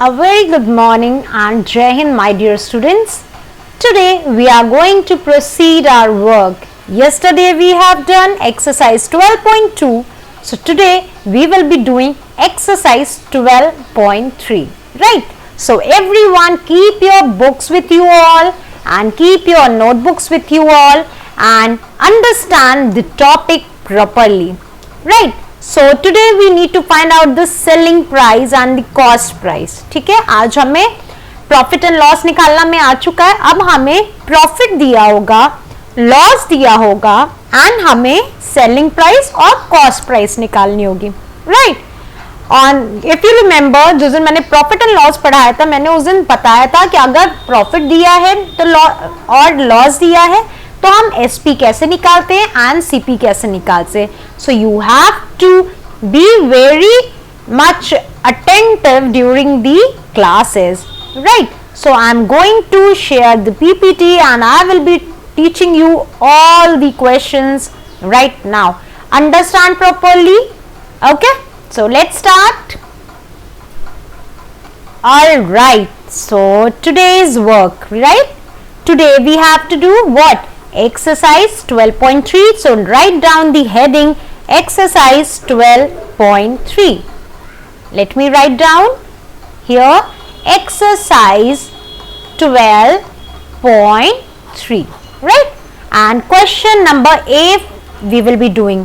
A very good morning and Jai Hind, my dear students. Today we are going to proceed our work. Yesterday we have done exercise 12.2. So today we will be doing exercise 12.3. Right? So everyone keep your books with you all and keep your notebooks with you all and understand the topic properly. Right? So today we need to find out the selling price and the cost price. ठीक है, आज हमें profit and loss निकालना में आ चुका है. अब हमें प्रॉफिट दिया होगा, लॉस दिया होगा एंड हमें सेलिंग प्राइस और कॉस्ट प्राइस निकालनी होगी. Right? On if you remember, जिस दिन मैंने प्रॉफिट एंड लॉस पढ़ाया था, मैंने उस दिन बताया था कि अगर प्रॉफिट दिया है तो और लॉस दिया है तो हम एसपी कैसे निकालते हैं एंड सीपी कैसे निकालते हैं. So you have to be very much attentive during the classes. Right? So I am going to share the PPT and I will be teaching you all the questions right now. Understand properly? Okay, so let's start. All right, so today's work, right? Today we have to do what? Exercise 12.3. So write down the heading exercise 12.3. Let me write down here exercise 12.3. Right? And question number A we will be doing.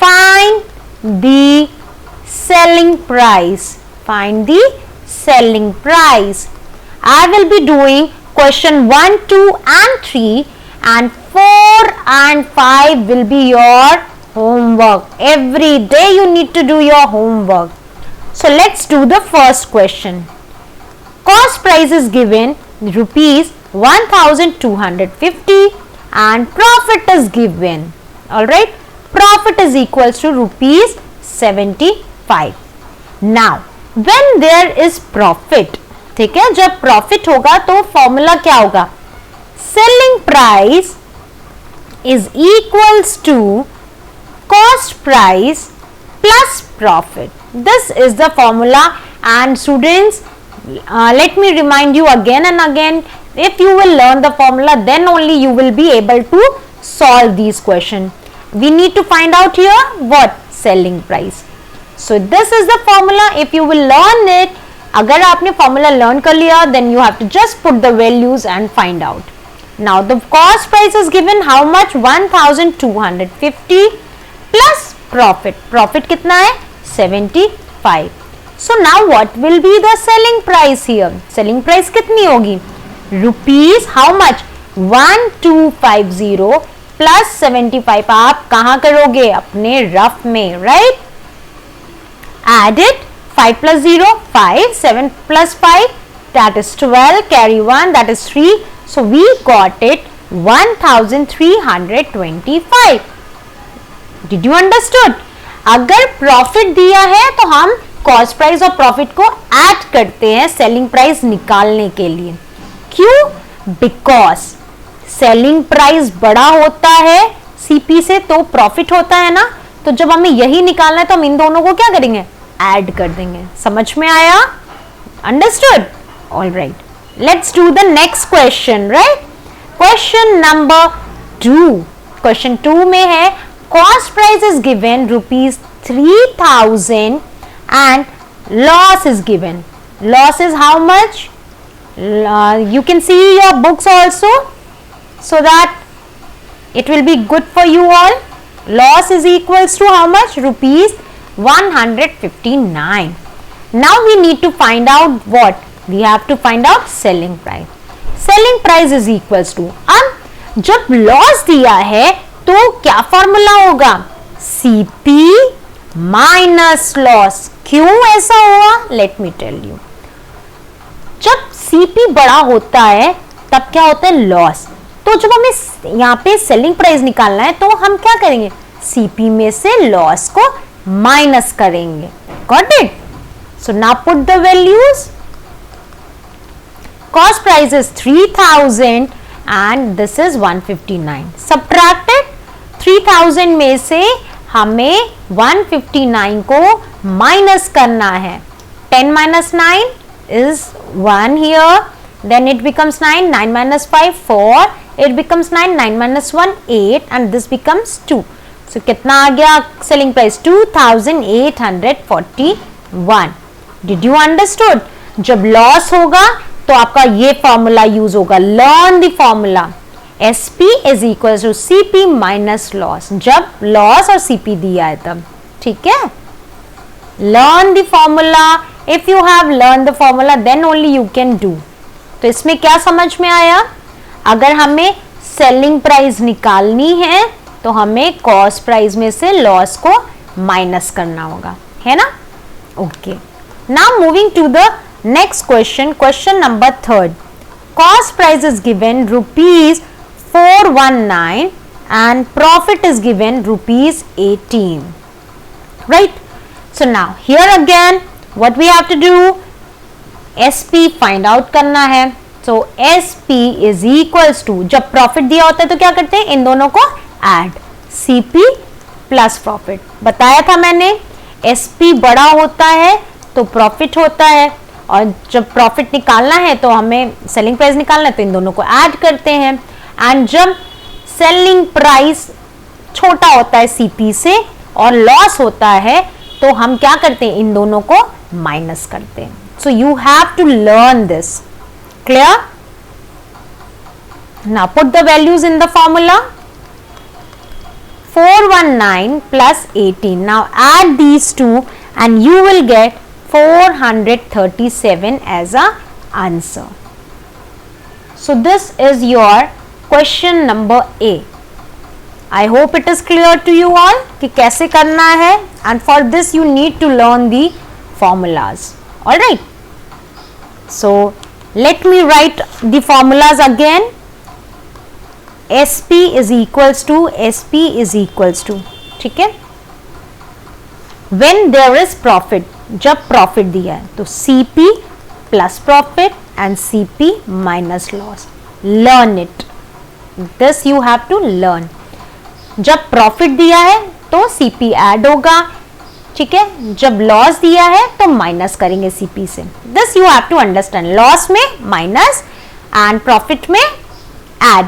Find the selling price. Find the selling price. I will be doing question 1, 2 and 3 and 4 and 5 will be your homework. Every day you need to do your homework. So let's do the first question. Cost price is given rupees 1250 and profit is given. All right, profit is equals to rupees 75. Now when there is profit, ठीक है, जब profit होगा तो formula क्या होगा? Selling price is equals to cost price plus profit. This is the formula and students, let me remind you again and again, if you will learn the formula then only you will be able to solve these questions. We need to find out here what? Selling price. So this is the formula. If you will learn it, अगर आपने formula learn कर लिया then you have to just put the values and find out. Now the cost price is given how much? 1250 plus profit. Profit कितना है? 75. So now what will be the selling price here? Selling price कितनी होगी? Rupees how much? 1250 plus 75. आप कहाँ करोगे? अपने rough में, right? Add it. 5 plus 0, 5. 7 plus 5, that is 12. Carry 1, that is 3. So we got it 1325. Did you understood? अगर profit दिया है तो हम कॉस्ट प्राइस और प्रॉफिट को ऐड करते हैं सेलिंग प्राइस निकालने के लिए. क्यों? बिकॉज सेलिंग प्राइस बड़ा होता है सीपी से तो प्रॉफिट होता है ना, तो जब हमें यही निकालना है तो हम इन दोनों को क्या करेंगे? ऐड कर देंगे. समझ में आया? Understood? All right, let's do the next question. Right? Question number 2. Question 2 में है cost price is given rupees 3000 and loss is given. Loss is how much? You can see your books also so that it will be good for you all. Loss is equals to how much? Rupees 159. Now we need to find out what? We have to find out selling price. Selling price is equals to, अब जब loss दिया है तो क्या formula होगा? CP minus loss. क्यों ऐसा हुआ? Let me tell you. जब सीपी बड़ा होता है तब क्या होता है? लॉस. तो जब हमें यहाँ पे सेलिंग प्राइस निकालना है तो हम क्या करेंगे? सीपी में से लॉस को माइनस करेंगे. Got it? So now put the values. Cost price is 3000 and this is 159. Subtracted 3000 में से हमें 159 को माइनस करना है. 10 minus 9 is 1 here, then it becomes 9, 9 minus 5 4, it becomes 9, 9 minus 1 8 and this becomes 2. So कितना आ गया selling price 2841. Did you understood? जब loss होगा तो आपका ये formula use होगा. Learn the formula. SP is equals to CP minus loss. जब loss और CP दिया है तब, ठीक है? Learn the formula. If you have learned the formula, then only you can do. तो इसमें क्या समझ में आया? अगर हमें सेलिंग प्राइस निकालनी है तो हमें कॉस्ट प्राइस में से लॉस को माइनस करना होगा, है ना? Okay, now moving to the next question, question number 3. Cost price is given ₹419 and profit is given ₹18. Right? So now here again what we have to do, SP find out करना है. So SP is equals to, जब profit दिया होता है तो क्या करते हैं, इन दोनों को ऐड, CP प्लस प्रॉफिट. बताया था मैंने, SP बड़ा होता है तो प्रॉफिट होता है, और जब प्रॉफिट निकालना है तो हमें सेलिंग प्राइस निकालना है तो इन दोनों को ऐड करते हैं. एंड जब सेलिंग प्राइस छोटा होता है CP से और लॉस होता है तो हम क्या करते हैं, इन दोनों को माइनस करते हैं. So you have to learn this. Clear? Now put the values in the formula. 419 plus 18. Now add these two and you will get 437 as a answer. So this is your question number A. I hope it is clear to you all कि कैसे करना है, and for this you need to learn the formulas. All right. So let me write the formulas again. SP is equals to, ठीक है? When there is profit, जब profit दिया है तो CP plus profit and CP minus loss. Learn it. This you have to learn. जब profit दिया है तो CP ऐड होगा, ठीक है? जब लॉस दिया है तो माइनस करेंगे CP से. This you have to understand. Loss में माइनस एंड प्रॉफिट में ऐड.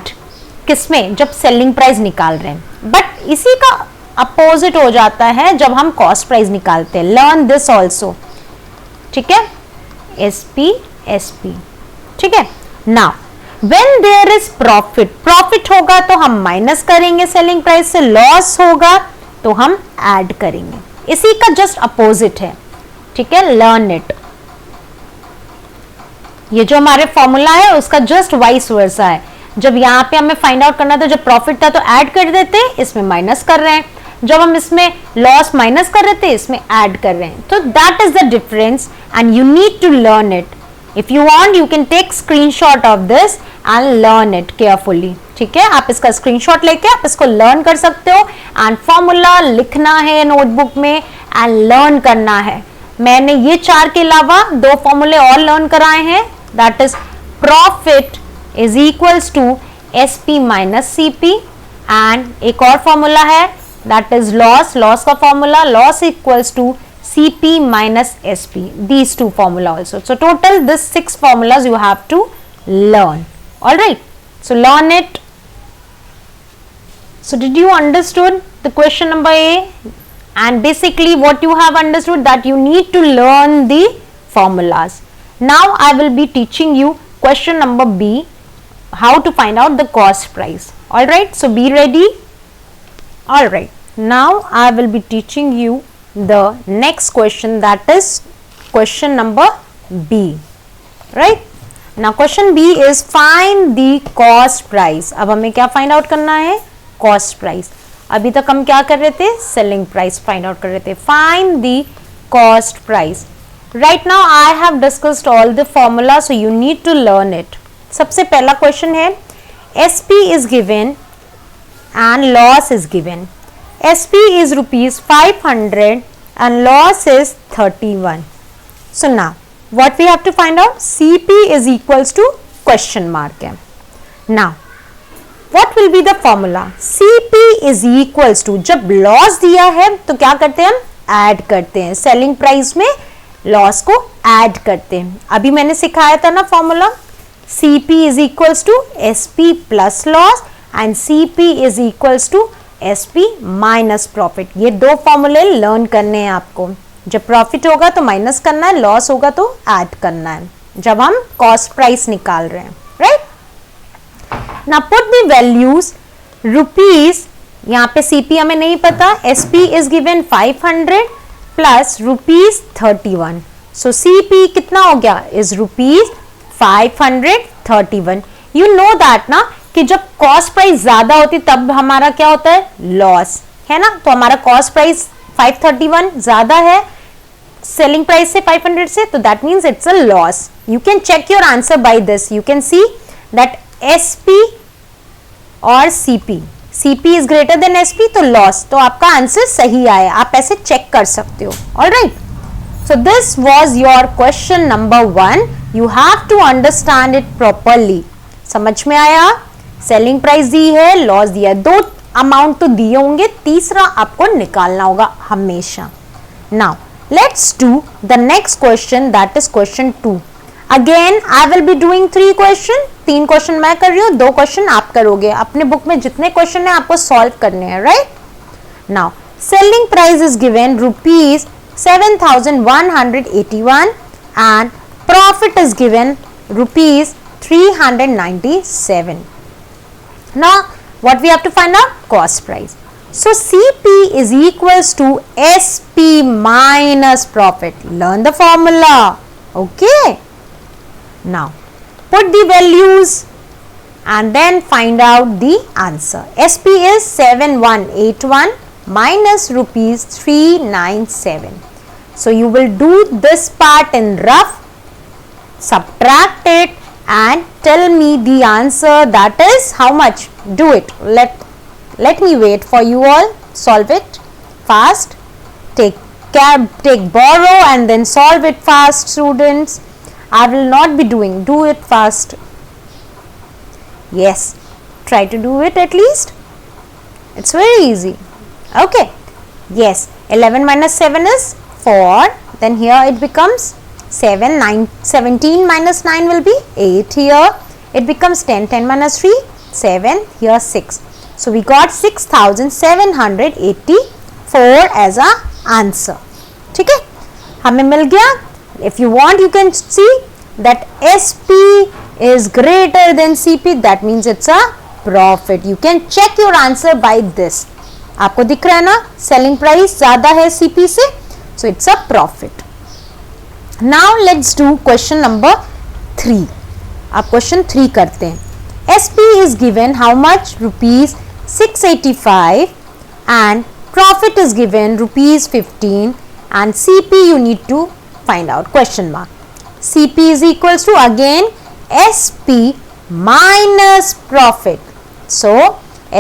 किसमें? जब सेलिंग प्राइस निकाल रहे हैं. बट इसी का अपोजिट हो जाता है जब हम कॉस्ट प्राइस निकालते हैं. लर्न दिस ऑल्सो, ठीक है? SP, ठीक है? Now when there is profit, profit होगा तो हम माइनस करेंगे सेलिंग प्राइस से, लॉस होगा तो हम ऐड करेंगे. इसी का जस्ट अपोजिट है, ठीक है? Learn it. ये जो हमारे फॉर्मूला है उसका जस्ट वाइस वर्सा है. जब यहाँ पे हमें फाइंड आउट करना था, जब प्रॉफिट था तो ऐड कर देते, इसमें माइनस कर रहे हैं. जब हम इसमें लॉस माइनस कर रहे थे, इसमें ऐड कर रहे हैं. तो that is the difference and you need to learn it. If you want you can take screenshot of this and learn it carefully, ठीक है? आप इसका स्क्रीनशॉट लेके आप इसको लर्न कर सकते हो एंड फॉर्मूला लिखना है नोटबुक में एंड लर्न करना है. मैंने ये 4 के अलावा 2 फॉर्मूले और लर्न कराए हैं. That is profit is equals to SP minus CP, and एक और फॉर्मूला है दैट इज लॉस. लॉस का formula loss equals to CP minus SP. These 2 formula also. So total this 6 formulas you have to learn. All right. So learn it. So did you understood the question number A? And basically what you have understood that you need to learn the formulas. Now I will be teaching you question number B, how to find out the cost price. All right. So be ready. All right. Now I will be teaching you the next question, that is question number B. Right? Now question B is find the cost price. अब हमें क्या find out करना है? Cost price. अभी तक हम क्या कर रहे थे? Selling price find out कर रहे थे. Find the cost price. Right now I have discussed all the formula, so you need to learn it. सबसे पहला question है SP is given and loss is given. SP is ₹500 and loss is 31. So now what we have to find out? CP is equals to question mark. Now what will be the formula? CP is equals to, जब loss दिया है तो क्या करते हैं हम? Add करते हैं. सेलिंग प्राइस में लॉस को ऐड करते हैं। अभी मैंने सिखाया था ना formula, CP is equals to SP plus loss and CP is equals to SP minus profit. ये दो फॉर्मूले लर्न करने हैं आपको। जब प्रॉफिट होगा तो माइनस करना है, लॉस होगा तो ऐड करना है, जब हम कॉस्ट प्राइस निकाल रहे हैं, right. Now put the values rupees, यहाँ पे CP हमें नहीं पता, SP is given 500 plus ₹31। So CP कितना हो गया, इज ₹531। यू नो दैट ना कि जब कॉस्ट प्राइस ज्यादा होती तब हमारा क्या होता है, लॉस, है ना। तो हमारा कॉस्ट प्राइस 531 ज्यादा है सेलिंग प्राइस से 500 से, तो that means it's a loss. You can check your answer by this, you can see that SP और CP is greater than SP, तो लॉस, तो आपका आंसर सही आया, आप ऐसे चेक कर सकते हो। Alright, so this was your question number 1। You have to understand it properly. समझ में आया, सेलिंग प्राइस दी है, लॉस दिया, दो अमाउंट तो दिए होंगे, तीसरा आपको निकालना होगा हमेशा। Now let's do the next question, that is question 2। Again I will be doing 3 question, 3 question मैं कर रही हूँ, 2 क्वेश्चन आप करोगे। अपने बुक में जितने क्वेश्चन है आपको सॉल्व करने हैं, right. Now selling price is given ₹7,181 and profit is given ₹397. Now what we have to find out, cost price. So CP is equals to SP minus profit. Learn the formula. Okay. Now put the values and then find out the answer. SP is 7181 minus ₹397. So you will do this part in rough, subtract it and tell me the answer, that is how much. Do it. Let me wait for you all. Solve it fast. Take borrow and then solve it fast, students. I will not be doing. Do it fast. Yes, try to do it at least. It's very easy. Okay. Yes, 11 minus 7 is 4. Then here it becomes 7. 17 minus 9 will be 8 here. It becomes 10. 10 minus 3, 7. Here 6. So we got 6,784 as our answer. ठीक है, हमें मिल गया. If you want, you can see that SP is greater than CP. That means it's a profit. You can check your answer by this. आपको दिख रहा है ना, selling price ज्यादा है CP से, so it's a profit. Now let's do question number 3. आप question 3 करते हैं. SP is given how much? ₹685 and profit is given ₹15 and CP you need to find out, question mark. CP is equals to again SP minus profit. So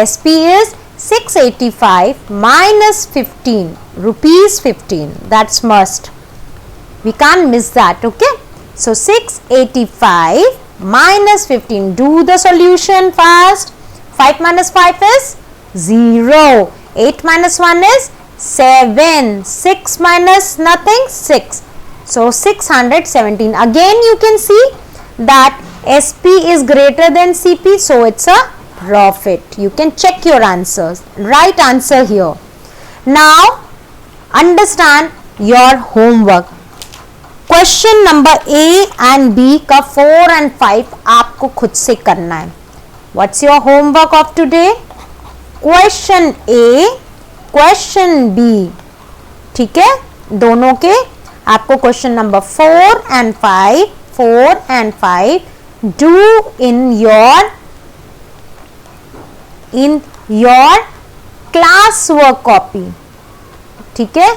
SP is 685 minus 15, ₹15. That's must. We can't miss that, okay? So 685 minus 15. Do the solution fast. 5 minus 5 is 0. 8 minus 1 is 7. 6 minus nothing, 6. So 617. Again you can see that SP is greater than CP, so it's a profit. You can check your answers. Right answer here. Now understand your homework. Question number A and B का 4 and 5 आपको खुद से करना है. What's your homework of today? Question A, question B. ठीक है, दोनों के आपको question number 4 and 5 do in your class work copy. ठीक है,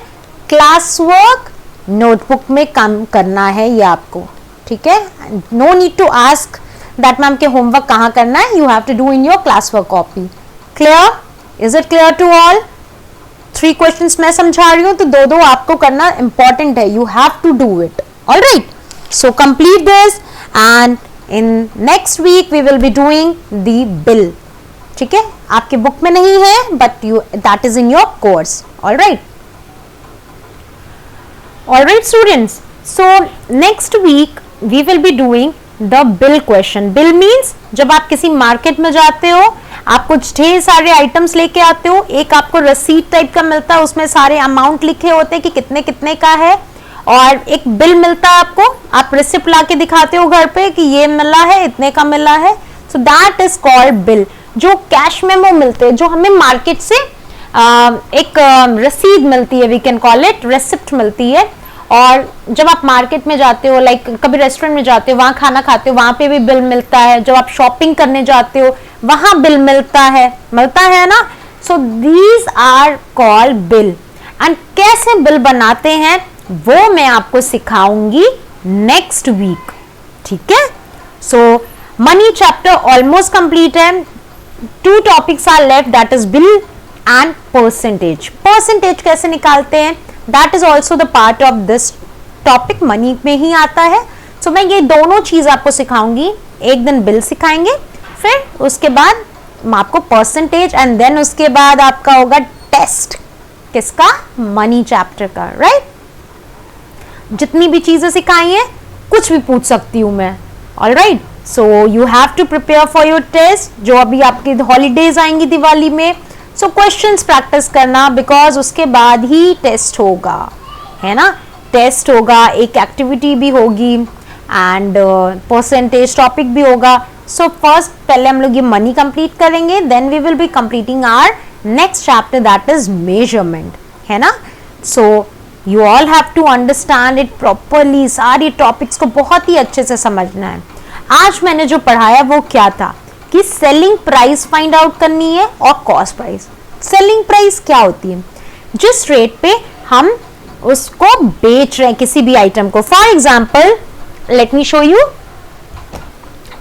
क्लास वर्क नोटबुक में काम करना है ये आपको. ठीक है, no need to ask that ma'am के होमवर्क कहाँ करना है. You have to do in your class work copy. Clear? Is it clear to all? 3 questions मैं समझा रही हूँ तो 2 आपको करना इंपॉर्टेंट है. You have to do it. Alright, so complete this and in next week we will be doing the bill. ठीक है, आपके बुक में नहीं है but you that is in your course. Alright, students, So next week we will be doing the bill question. Bill means जब आप किसी market में जाते हो, आप कुछ ढेर सारे आइटम्स लेके आते हो, एक आपको रसीद टाइप का मिलता है, उसमें सारे अमाउंट लिखे होते हैं कि कितने कितने का है, और एक बिल मिलता है आपको, आप रिसिप्ट ला के दिखाते हो घर पे कि ये मिला है, इतने का मिला है. So that is called bill. जो कैश मेमो मिलते हैं, जो हमें मार्केट से एक रसीद मिलती है, we can call it receipt मिलती है. और जब आप मार्केट में जाते हो, लाइक कभी रेस्टोरेंट में जाते हो, वहां खाना खाते हो, वहां पे भी बिल मिलता है. जब आप शॉपिंग करने जाते हो, वहां बिल मिलता है ना. So these are called bill. And कैसे बिल बनाते हैं वो मैं आपको सिखाऊंगी नेक्स्ट वीक. ठीक है. So money chapter almost complete है. 2 topics are left, that is bill and percentage. Percentage कैसे निकालते हैं, that is also the part of this topic, money में ही आता है. सो मैं ये दोनों चीज आपको सिखाऊंगी. एक दिन बिल सिखाएंगे, फिर उसके बाद आपको परसेंटेज, एंड देन उसके बाद आपका होगा टेस्ट. किसका? मनी चैप्टर का. राइट. जितनी भी चीजें सिखाई हैं, कुछ भी पूछ सकती हूं मैं. Alright. So you have to prepare for your test, जो अभी आपकी हॉलीडेज आएंगी दिवाली में. सो क्वेश्चंस प्रैक्टिस करना, बिकॉज उसके बाद ही टेस्ट होगा, है ना. टेस्ट होगा, एक एक्टिविटी भी होगी, एंड परसेंटेज टॉपिक भी होगा. सो फर्स्ट पहले हम लोग ये मनी कंप्लीट करेंगे, then we will be completing our next chapter, that is measurement, है ना. So you all have to understand it properly. सारी टॉपिक्स को बहुत ही अच्छे से समझना है. आज मैंने जो पढ़ाया वो क्या था कि सेलिंग प्राइस फाइंड आउट करनी है और कॉस्ट प्राइस. सेलिंग प्राइस क्या होती है? जिस रेट पे हम उसको बेच रहे हैं किसी भी आइटम को. For example, let me show you.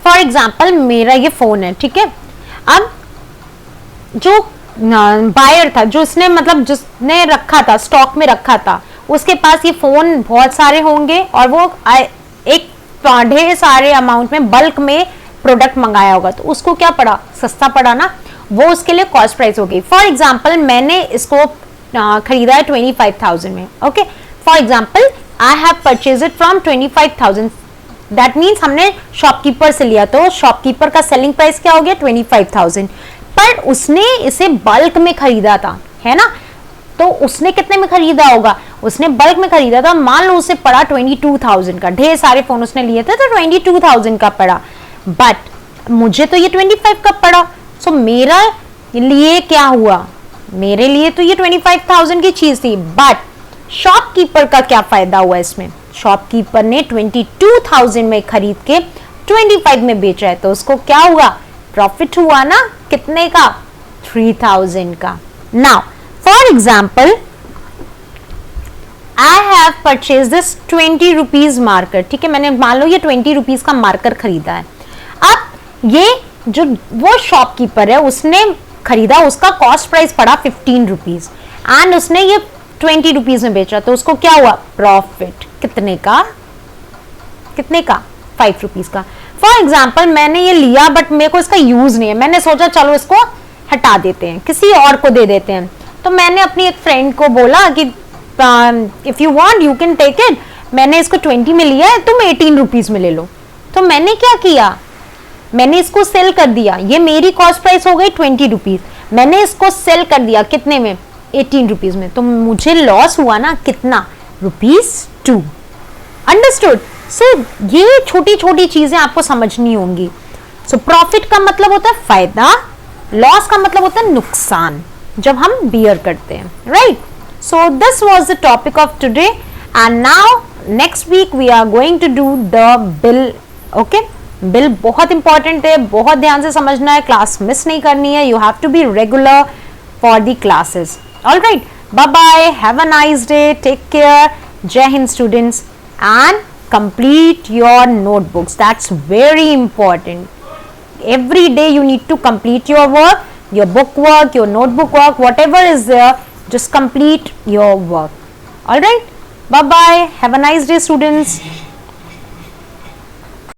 For example, मेरा ये फोन है, ठीक है. अब जो बायर था, जो उसने मतलब जिसने रखा था, स्टॉक में रखा था, उसके पास ये फोन बहुत सारे होंगे, और वो एक ढेर सारे अमाउंट में बल्क में प्रोडक्ट मंगाया होगा, तो उसको क्या पड़ा? सस्ता पड़ा ना. वो उसके लिए कॉस्ट प्राइस हो गई. फॉर एग्जाम्पल, मैंने इसको खरीदा है 25,000 में. Okay. For example, I have purchase it from 25,000. That means हमने शॉपकीपर से लिया, तो शॉपकीपर का सेलिंग प्राइस क्या हो गया? 25,000. पर उसने इसे बल्क में खरीदा था, है ना. तो उसने कितने में खरीदा होगा? उसने बल्क में खरीदा था. मान लो उसे पड़ा 22,000 का. ढेर सारे फोन उसने लिए थे, तो 22,000 का पड़ा. बट मुझे तो ये 25 का पड़ा. सो मेरा लिए क्या हुआ? मेरे लिए तो ये 25,000 की चीज थी, बट शॉपकीपर का क्या फायदा हुआ इसमें? शॉपकीपर ने 22,000 में खरीद के 25 में बेचा है, तो उसको क्या हुआ? प्रॉफिट हुआ ना. कितने का? 3,000 का. Now for example, I have purchase this 20 rupees marker. ठीक है, मैंने मान लो ये 20 रुपीज का मार्कर खरीदा है. अब ये जो वो शॉपकीपर है, उसने खरीदा, उसका कॉस्ट प्राइस पड़ा 15 रुपीज, एंड उसने ये 20 रुपीज में बेचा, तो उसको क्या हुआ? प्रॉफिट. कितने का? 5 रुपीज का. फॉर एग्जाम्पल, मैंने ये लिया, बट मेरे को इसका यूज नहीं है. मैंने सोचा चलो इसको हटा देते हैं, किसी और को दे देते हैं. तो मैंने अपनी एक फ्रेंड को बोला कि if you want you can take it. मैंने इसको 20 में लिया है, तुम 18 रुपीज में ले लो. तो मैंने क्या किया? मैंने इसको सेल कर दिया. ये मेरी कॉस्ट प्राइस हो गई 20 रुपीज. मैंने इसको सेल कर दिया कितने में? 18 रुपीज में. तो मुझे लॉस हुआ ना. कितना? ₹2. अंडरस्टूड. सो ये छोटी छोटी चीजें आपको समझनी होंगी. सो प्रॉफिट का मतलब होता है फायदा, लॉस का मतलब होता है नुकसान, जब हम बियर करते हैं. Right. So this was the topic of today, and now next week we are going to do the bill. Okay. Bill बहुत इंपॉर्टेंट है, बहुत ध्यान से समझना है, क्लास मिस नहीं करनी है. You have to be regular for the classes. Alright. Bye bye. Have a nice day. Take care. Jai Hind students. And complete your notebooks. That's very important. Every day you need to complete your work, your book work, your notebook work, whatever is there, just complete your work. All right. Bye bye. Have a nice day, students.